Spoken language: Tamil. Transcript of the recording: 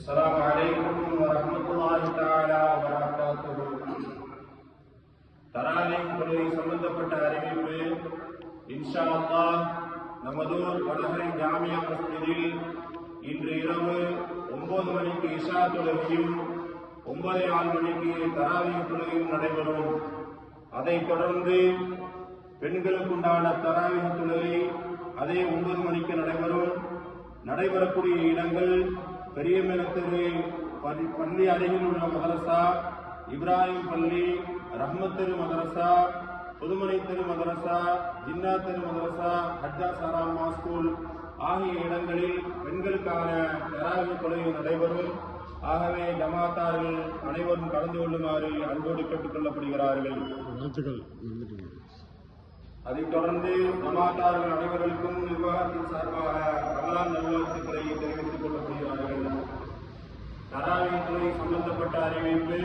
السلام عليكم ورحمة الله تعالى وبركاته. தராவீஹ் தொழுகை சம்பந்தப்பட்ட அறிவிப்பு இன்ஷா அல்லாஹ் நமதூர் வடகரை ஜாமியா மஸ்ஜிதில் இன்று இரவு 9 மணிக்கு இஷா தொழுகையும் 9:15 மணிக்கு தராவீஹ் தொழுகையும் நடைபெறும். அதைத் தொடர்ந்து பெண்களுக்குண்டான தராவீஹ் தொழுகை அதே 9 மணிக்கு நடைபெறும். நடைபெறக்கூடிய இடங்கள் பெரிய மேலத்தெரு பள்ளி அருகில் உள்ள மதரசா, இப்ராஹிம் பள்ளி, ரஹ்மத் தெரு மதரசா, புதுமனை தெரு மதரசா, ஜின்னா தெரு மதரசா, ஹஜ்ஜா சாராமா ஸ்கூல் ஆகிய இடங்களில் பெண்களுக்கான தராவீஹ் தொழுகை நடைபெறும். ஆகவே ஜமாத்தார்கள் அனைவரும் கலந்து கொள்ளுமாறு அன்போடு கேட்டுக் கொள்ளப்படுகிறார்கள். அதைத் தொடர்ந்து ஜமாத்தார்கள் அனைவருக்கும் நிர்வாகத்தின் சார்பாக ரமலான் நல்வாழ்த்துக்களை தெரிவித்துக் கொள்ளப்படுகிறார்கள். தராவீஹ் தொழுகை சம்பந்தப்பட்ட அறிவிப்பு